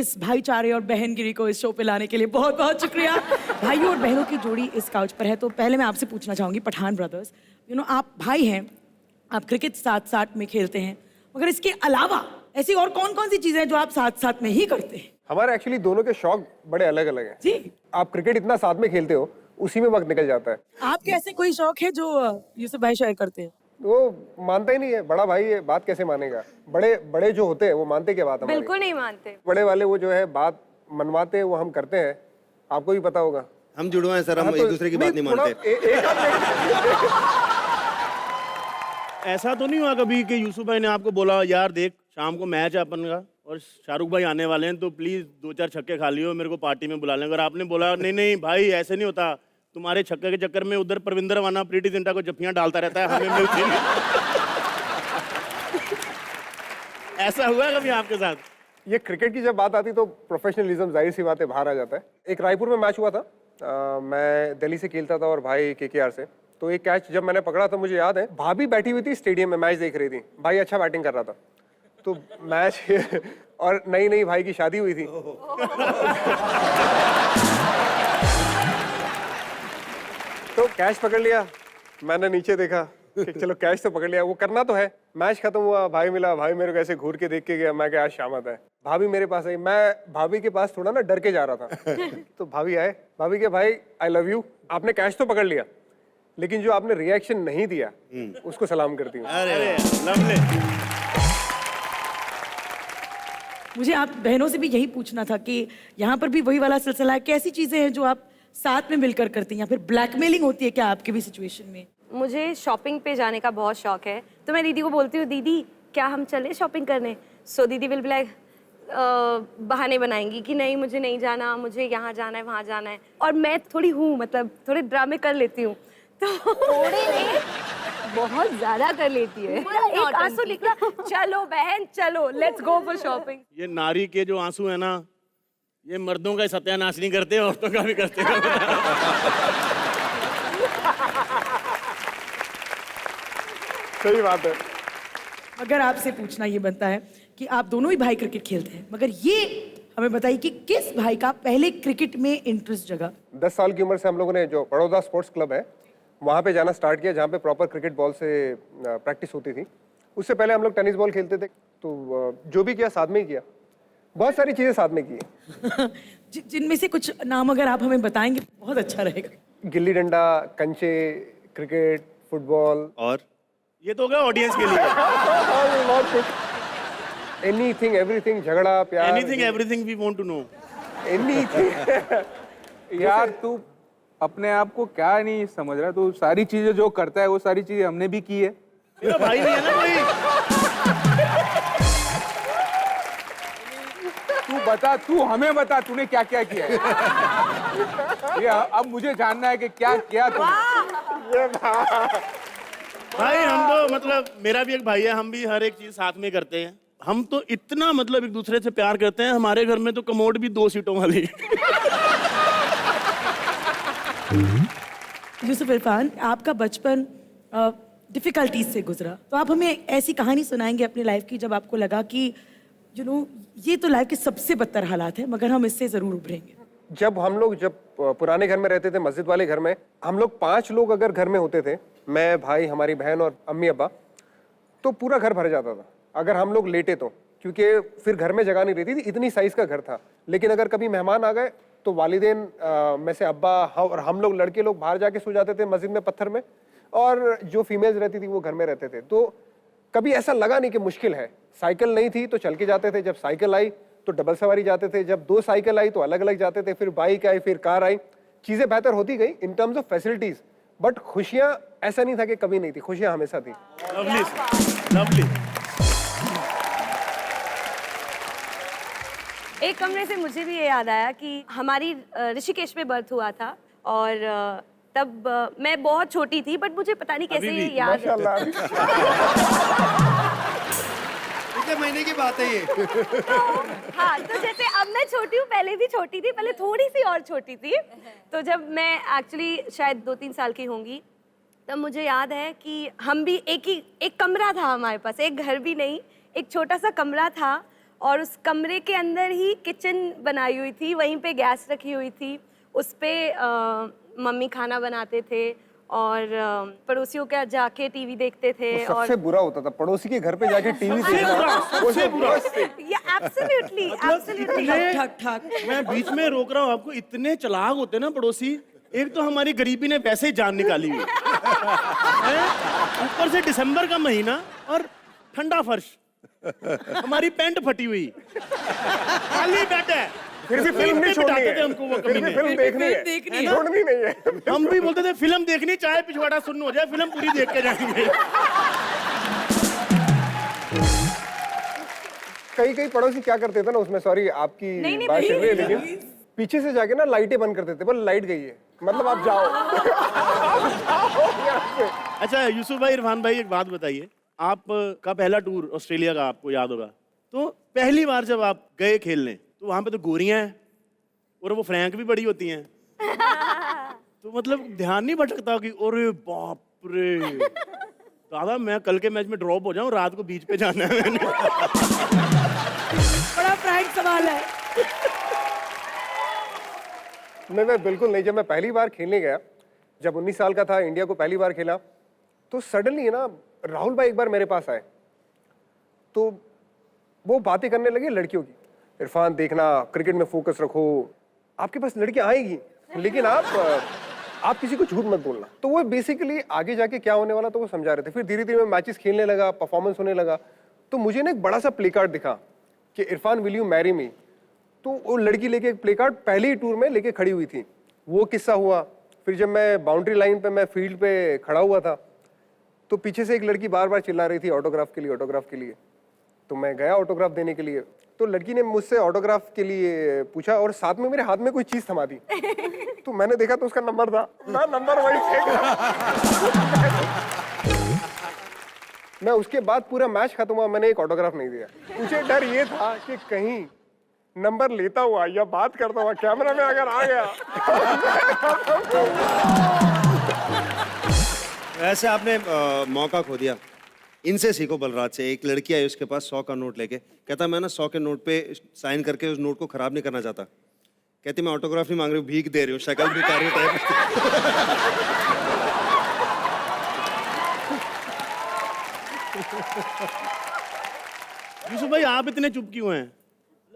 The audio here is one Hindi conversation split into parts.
इस भाईचारे और बहनगिरी को इस शो पे लाने के लिए बहुत बहुत शुक्रिया। भाइयों और बहनों की जोड़ी इस काउच पर है, तो पहले मैं आपसे पूछना चाहूंगी, पठान ब्रदर्स, आप भाई हैं, आप क्रिकेट साथ साथ में खेलते हैं, मगर इसके अलावा ऐसी और कौन कौन सी चीजें हैं जो आप साथ साथ में ही करते हैं? हमारे एक्चुअली दोनों के शौक बड़े अलग अलग हैं जी। आप क्रिकेट इतना साथ में खेलते हो, उसी में वक्त निकल जाता है। आपके ऐसे कोई शौक है जो यूसुफ भाई शेयर करते हैं? वो मानता ही नहीं है, बड़ा भाई है, बात कैसे मानेगा? बड़े बड़े जो होते हैं वो मानते क्या बात हमारी? बिल्कुल नहीं मानते। बड़े वाले वो जो है बात मनवाते हैं, वो हम करते हैं, आपको भी पता होगा। हम जुड़वा हैं सर, हम एक दूसरे की बात नहीं मानते। ऐसा तो नहीं हुआ कभी कि यूसुफ भाई ने आपको बोला यार देख शाम को मैच है अपन का और शाहरुख भाई आने वाले हैं तो प्लीज 2-4 छक्के खा लियो, मेरे को पार्टी में बुला लें? अगर आपने बोला नहीं नहीं भाई ऐसे नहीं होता, तुम्हारे छक्के के चक्कर में उधर परविंदर वाना प्रीति जिंटा को जफ्फियां डालता रहता है, हमें मिलती नहीं। ऐसा हुआ है कभी आपके साथ? ये क्रिकेट की जब बात आती तो प्रोफेशनलिज्म जाहिर सी बात है बाहर आ जाता है। एक रायपुर में मैच हुआ था, मैं दिल्ली से खेलता था और भाई केकेआर से। तो एक कैच जब मैंने पकड़ा था, मुझे याद है भाभी बैठी हुई थी स्टेडियम में, मैच देख रही थी, भाई अच्छा बैटिंग कर रहा था तो मैच और नई नई भाई की शादी हुई थी। तो कैच पकड़ लिया, मैंने नीचे देखा कि चलो कैच तो पकड़ लिया, वो करना तो है। मैच खत्म हुआ, भाई मिला, भाई मेरे को ऐसे घूर के देख के गया, मैं क्या आज शामत है। भाभी मेरे पास आई, मैं भाभी के पास थोड़ा ना डर के जा रहा था। तो भाभी आए, भाभी के भाई आई लव यू, आपने कैच तो पकड़ लिया लेकिन जो आपने रिएक्शन नहीं दिया उसको सलाम करती हूँ। अरे लवली। मुझे आप बहनों से भी यही पूछना था कि यहाँ पर भी वही वाला सिलसिला है, कैसी चीजें हैं जो आप साथ में मिलकर करती हैं, या फिर ब्लैकमेलिंग होती है क्या आपके भी सिचुएशन में? मुझे शॉपिंग पे जाने का बहुत शौक है, तो मैं दीदी को बोलती हूँ दीदी क्या हम चले शॉपिंग करने? सो दीदी विल बी लाइक बहाने बनाएंगी कि नहीं मुझे नहीं जाना, मुझे यहाँ जाना है वहाँ जाना है। और मैं थोड़ी हूँ, मतलब थोड़े ड्रामे कर लेती हूँ, तो थोड़े नहीं बहुत ज्यादा कर लेती है। एक आंसू निकला, चलो बहन चलो लेट्स गो फॉर शॉपिंग। ये नारी के जो आंसू है ना, ये मर्दों का सत्यानाश नहीं करते, औरतों का भी करते हैं। सही बात है। अगर आपसे पूछना ये बनता है कि आप दोनों ही भाई क्रिकेट खेलते हैं, मगर ये हमें बताइए कि किस भाई का पहले क्रिकेट में इंटरेस्ट जगा? 10 साल की उम्र से हम लोगों ने जो बड़ौदा स्पोर्ट्स क्लब है वहाँ पे जाना स्टार्ट किया, जहाँ पे प्रॉपर क्रिकेट बॉल से प्रैक्टिस होती थी। उससे पहले हम लोग टेनिस बॉल खेलते थे, तो जो भी किया साथ में ही किया, बहुत सारी चीज़ें साथ में की। जिनमें से कुछ नाम अगर आप हमें बताएंगे बहुत अच्छा रहेगा। गिल्ली डंडा, कंचे, क्रिकेट, फुटबॉल, और ये तो हो गया ऑडियंस के लिए। बहुत कुछ, एनीथिंग एवरीथिंग, झगड़ा प्यार, anything everything we want to know. Anything. यार तू अपने आप को क्या नहीं समझ रहा, तू सारी चीजें जो करता है वो सारी चीजें हमने भी की है। मेरा भाई नहीं है ना कोई। तू बता, तू हमें बता तूने क्या क्या किया है। ये अब मुझे जानना है कि क्या किया तूने। भाई हम तो मतलब मेरा भी एक भाई है, हम भी हर एक चीज साथ में करते हैं। हम तो इतना मतलब एक दूसरे से प्यार करते हैं, हमारे घर में तो कमोड भी 2 सीटों वाली। यूसुफ इरफान, आपका बचपन डिफिकल्टीज से गुजरा, तो आप हमें ऐसी कहानी सुनाएंगे अपनी लाइफ की जब आपको लगा कि ये तो लाइफ के सबसे बदतर हालात है, मगर हम इससे जरूर उभरेंगे? जब पुराने घर में रहते थे, मस्जिद वाले घर में, हम लोग 5 लोग अगर घर में होते थे, मैं, भाई, हमारी बहन और अम्मी अब्बा, तो पूरा घर भर जाता था अगर हम लोग लेटे तो, क्योंकि फिर घर में जगह नहीं रहती थी, इतनी साइज का घर था। लेकिन अगर कभी मेहमान आ गए तो वालिदैन में से अब्बा और हम लोग लड़के लोग बाहर जाके सो जाते थे मस्जिद में पत्थर में, और जो फीमेल्स रहती थी वो घर में रहते थे। तो कभी ऐसा लगा नहीं कि मुश्किल है। साइकिल नहीं थी तो चल के जाते थे, जब साइकिल आई तो डबल सवारी जाते थे, जब 2 साइकिल आई तो अलग अलग जाते थे, फिर बाइक आई, फिर कार आई, चीज़ें बेहतर होती गई in terms of facilities, but खुशियाँ ऐसा नहीं था कि कभी नहीं थी, खुशियाँ हमेशा थी। Lovely lovely. एक कमरे से मुझे भी ये याद आया कि हमारी ऋषिकेश में बर्थ हुआ था, और तब मैं बहुत छोटी थी, बट मुझे पता नहीं कैसे ये याद है। कितने महीने की बात है ये? हाँ, तो जैसे अब मैं छोटी हूँ, पहले भी छोटी थी, पहले थोड़ी सी और छोटी थी। तो जब मैं एक्चुअली शायद 2-3 साल की होंगी, तब मुझे याद है कि हम भी एक कमरा था हमारे पास, एक घर भी नहीं, एक छोटा सा कमरा था, और उस कमरे के अंदर ही किचन बनाई हुई थी, वहीं पे गैस रखी हुई थी, उस पे मम्मी खाना बनाते थे और पड़ोसियों के जाके टीवी देखते थे। वो सबसे बुरा होता था पड़ोसी के घर पे जाके टीवी देखना, वो सबसे बुरा। Absolutely absolutely. ठक ठक। मैं बीच में रोक रहा हूँ आपको, इतने चालाक होते हैं ना पड़ोसी। एक तो हमारी गरीबी ने वैसे ही जान निकाली हुई है, ऊपर से दिसंबर का महीना और ठंडा फर्श, हमारी पैंट फटी हुई, खाली बेड है, फिर भी फिल्म नहीं छोड़नी है, हमको वो फिर भी फिल्म देखनी है, देखनी है। छोड़नी नहीं है। हम भी बोलते थे फिल्म देखनी, चाहे पिछवाड़ा सुन्न हो जाए, फिल्म पूरी देख के जाएंगे। कई पड़ोसी क्या करते थे ना उसमें, सॉरी आपकी नहीं, बात चल रही है, नहीं, लेकिन पीछे से जाके ना लाइटें बंद करते थे, बोले लाइट गई है, मतलब आप जाओ। अच्छा यूसुफ भाई, इरफान भाई, एक बात बताइए, आप का पहला टूर ऑस्ट्रेलिया का आपको याद होगा, तो पहली बार जब आप गए खेलने तो वहां पे तो गोरियां हैं और वो फ्रैंक भी बड़ी होती हैं, तो मतलब ध्यान नहीं भटकता कि अरे बाप रे दादा मैं कल के मैच में ड्रॉप हो जाऊं, रात को बीच पे जाना है मैंने। बड़ा फ्रैंक सवाल है। नहीं बिल्कुल नहीं। जब मैं पहली बार खेलने गया, जब 19 साल का था, इंडिया को पहली बार खेला, तो सडनली ना राहुल भाई एक बार मेरे पास आए, तो वो बातें करने लगे लड़कियों की, इरफान देखना क्रिकेट में फोकस रखो, आपके पास लड़कियां आएगी, लेकिन आप किसी को झूठ मत बोलना। तो वो बेसिकली आगे जाके क्या होने वाला तो वो समझा रहे थे। फिर धीरे धीरे मैं मैचेस खेलने लगा, परफॉर्मेंस होने लगा, तो मुझे ना एक बड़ा सा प्ले कार्ड दिखा कि Irfan will you marry me. तो वो लड़की लेके एक प्ले कार्ड पहले ही टूर में लेके खड़ी हुई थी, वो किस्सा हुआ। फिर जब मैं बाउंड्री लाइन पे, मैं फील्ड पे खड़ा हुआ था, तो पीछे से एक लड़की बार बार चिल्ला रही थी ऑटोग्राफ के लिए, ऑटोग्राफ के लिए। तो मैं गया ऑटोग्राफ देने के लिए, तो लड़की ने मुझसे ऑटोग्राफ के लिए पूछा और साथ में मेरे हाथ में कोई चीज थमा दी। तो मैंने देखा तो उसका नंबर था ना, नंबर वही मैं उसके बाद पूरा मैच खत्म हुआ, मैंने एक ऑटोग्राफ नहीं दिया। मुझे डर ये था कि कहीं नंबर लेता हुआ या बात करता हुआ कैमरा में अगर आ गया। वैसे आपने मौका खो दिया। इनसे सीखो बलराज से। एक लड़की आई उसके पास 100 का नोट लेके, कहता मैं ना 100 के नोट पे साइन करके उस नोट को खराब नहीं करना चाहता। कहती मैं ऑटोग्राफ नहीं मांग रही हूँ, भीख दे रही हूँ, शक्ल भी कारी टाइप। यूसुफ भाई आप इतने चुप क्यों हैं?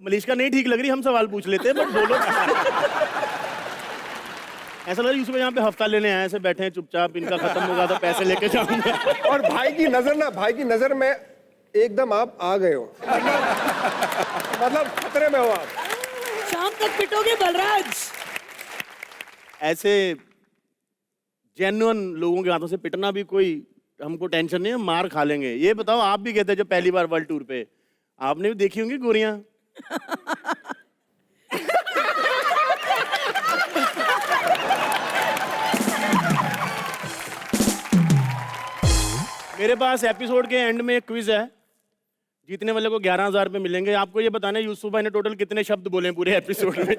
मलिश्का नहीं ठीक लग रही, हम सवाल पूछ लेते हैं, बट बोलो। ऐसा लग रहा है यूसुफ भाई यहाँ पे हफ्ता लेने आए, ऐसे बैठे हैं चुपचाप, इनका खत्म होगा तो पैसे लेके जाऊंगा। और भाई की नजर में एकदम आप आ गए हो। मतलब खतरे में हो आप। शाम तक पिटोगे बलराज। ऐसे जेन्युइन लोगों के हाथों से पिटना भी कोई हमको टेंशन नहीं है, मार खा लेंगे। ये बताओ, आप भी गए थे जब पहली बार वर्ल्ड टूर पे, आपने भी देखी होंगी गोरियां। मेरे पास एपिसोड के एंड में एक क्विज है, जीतने वाले को 11,000 रुपए मिलेंगे। आपको ये बताना है यूसुफ भाई ने टोटल कितने शब्द बोले हैं पूरे एपिसोड में।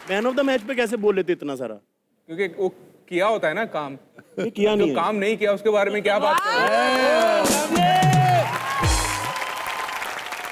मैन ऑफ द मैच पे कैसे बोल लेते इतना सारा? क्योंकि वो किया होता है ना काम, ये किया नहीं जो है। काम नहीं किया उसके बारे में क्या बात कर रहे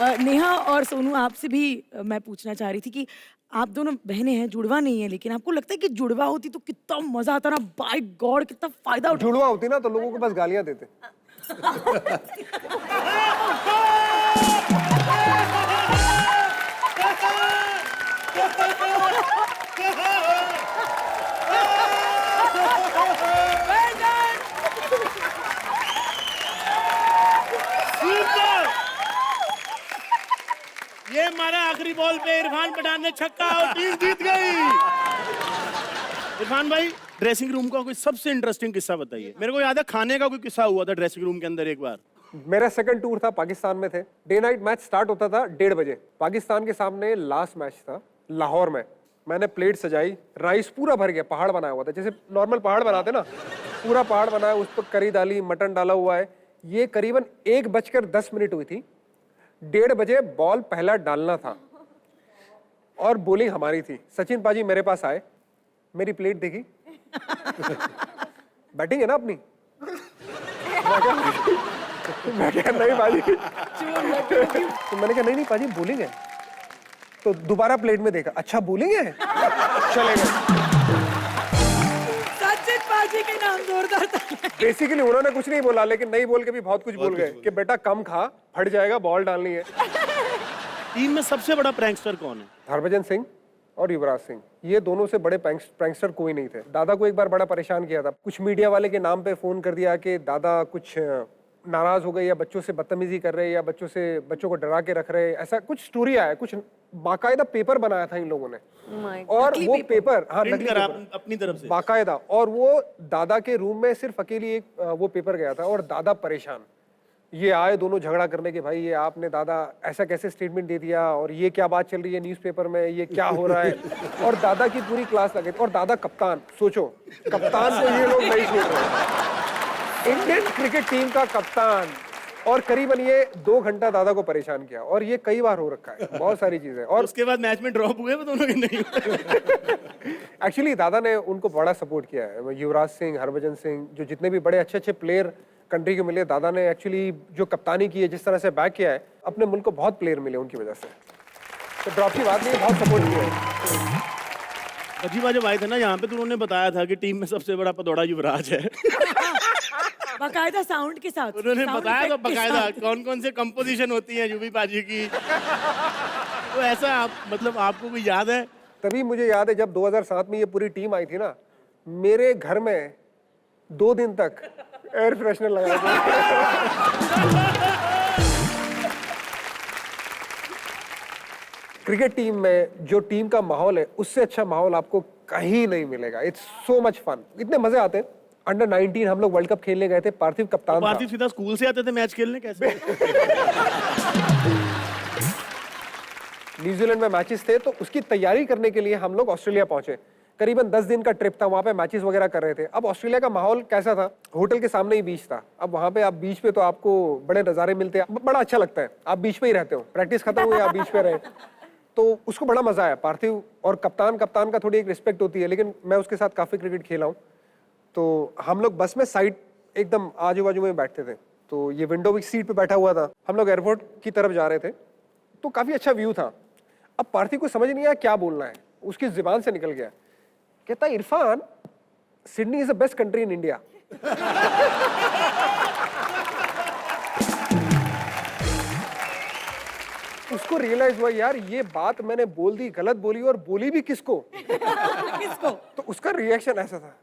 हैं? नेहा और सोनू, आपसे भी मैं पूछना चाह रही थी कि आप दोनों बहनें हैं, जुड़वा नहीं है, लेकिन आपको लगता है कि जुड़वा होती तो कितना मजा आता ना, बाय गॉड कितना फायदा उठा। जुड़वा होती ना तो लोगों को बस गालियां देते। ये मारा आखिरी बॉल पे इरफान पठान ने छक्का और टीम जीत गई। इरफान भाई, ड्रेसिंग रूम का कोई सबसे इंटरेस्टिंग किस्सा बताइए। मेरे को याद है खाने का कोई किस्सा हुआ था ड्रेसिंग रूम के अंदर एक बार। मेरा सेकंड टूर था, पाकिस्तान में थे। डे नाइट मैच स्टार्ट होता था 1:30 बजे। पाकिस्तान के सामने लास्ट मैच था लाहौर में। मैंने प्लेट सजाई, राइस पूरा भर गया, पहाड़ बनाया हुआ था, जैसे नॉर्मल पहाड़ बनाते ना, पूरा पहाड़ बनाया, उस पर करी डाली, मटन डाला हुआ है। ये करीबन 1:10 हुई थी। 1:30 बजे बॉल पहला डालना था और बॉलिंग हमारी थी। सचिन पाजी मेरे पास आए, मेरी प्लेट देखी, बैटिंग है ना अपनी, मैं कहा नहीं पाजी, तो मैंने कहा नहीं पाजी बोलिंग है। तो दोबारा प्लेट में देखा, अच्छा बोलिंग है, चले गए। सचिन पाजी के नाम जोरदार था। बेसिकली उन्होंने कुछ नहीं बोला, लेकिन नहीं बोल के भी बहुत कुछ बोल गए कि बेटा कम खा, फट जाएगा, बॉल डालनी है। टीम में सबसे बड़ा प्रैंकस्टर कौन है? हरभजन सिंह और युवराज सिंह, ये दोनों से बड़े प्रैंकस्टर कोई नहीं थे। दादा को एक बार बड़ा परेशान किया था, कुछ मीडिया वाले के नाम पे फोन कर दिया कि दादा कुछ नाराज हो गए या बच्चों से बदतमीजी कर रहे या बच्चों को डरा के रख रहे, ऐसा कुछ स्टोरी आया, कुछ बाकायदा पेपर बनाया था इन लोगों ने। और वो पेपर, हाँ प्रिंट नकली करा पेपर, अपनी तरफ से बाकायदा, और वो दादा के रूम में सिर्फ अकेली एक वो पेपर गया था और दादा परेशान। ये आए दोनों झगड़ा करने के, भाई ये आपने दादा ऐसा कैसे स्टेटमेंट दे दिया, और ये क्या बात चल रही है न्यूज़पेपर में, ये क्या हो रहा है। और दादा की पूरी क्लास लगे, और दादा कप्तान, सोचो कप्तान को ये लोग नहीं छोड़ रहे, इंडियन क्रिकेट टीम का कप्तान, और करीबन ये 2 घंटा दादा को परेशान किया, और ये कई बार हो रखा है, बहुत सारी चीजें। और उसके बाद मैच में ड्रॉप हुए वो दोनों के नहीं हुए। एक्चुअली दादा ने उनको बड़ा सपोर्ट किया है। युवराज सिंह, हरभजन सिंह, जो जितने भी बड़े अच्छे अच्छे प्लेयर कंट्री को मिले, दादा ने एक्चुअली जो कप्तानी की है, जिस तरह से बैक किया है, अपने मुल्क को बहुत प्लेयर मिले उनकी वजह से। तो ड्रॉप की बात नहीं, बहुत सपोर्ट किया है। अजीबा जब आए थे ना यहाँ पे, तो उन्होंने बताया था कि टीम में सबसे बड़ा पदौड़ा युवराज है। बाकायदा साउंड के साथ उन्होंने sound बताया तो effect के बकायदा साथ। कौन कौन से कंपोजिशन होती हैं यूवी पाजी की। तो ऐसा आप मतलब आपको कोई याद है? तभी मुझे याद है जब 2007 में ये पूरी टीम आई थी ना, मेरे घर में 2 दिन तक एयर फ्रेशनर लगाया था। क्रिकेट टीम में जो टीम का माहौल है, उससे अच्छा माहौल आपको कहीं नहीं मिलेगा। इट्स सो मच फन, इतने मजे आते हैं। अंडर 19 हम लोग वर्ल्ड कप खेलने गए थे, पार्थिव कप्तान था। पार्थिव सीधा स्कूल से आते थे मैच खेलने कैसे? न्यूजीलैंड में मैचेस थे, तो उसकी तैयारी करने के लिए हम लोग ऑस्ट्रेलिया पहुंचे। करीबन 10 दिन का ट्रिप था, वहां पे मैचेस वगैरह कर रहे थे। अब ऑस्ट्रेलिया का माहौल कैसा था, होटल के सामने ही बीच था। अब वहां पे आप बीच पे तो आपको बड़े नज़ारे मिलते हैं, बड़ा अच्छा लगता है। आप बीच पे ही रहते हो, प्रैक्टिस खत्म हुई आप बीच पे रहे, तो उसको बड़ा मजा आया। पार्थिव और कप्तान का थोड़ी एक रिस्पेक्ट होती है, लेकिन मैं उसके साथ काफी क्रिकेट खेला हूँ। तो हम लोग बस में साइड एकदम आजू बाजू में बैठते थे, तो ये विंडो की सीट पे बैठा हुआ था। हम लोग एयरपोर्ट की तरफ जा रहे थे, तो काफी अच्छा व्यू था। अब पार्थिव को समझ नहीं आया क्या बोलना है, उसकी जुबान से निकल गया, कहता Irfan, Sydney is the best country in India. उसको रियलाइज हुआ यार ये बात मैंने बोल दी, गलत बोली, और बोली भी किसको? किसको? तो उसका रिएक्शन ऐसा था।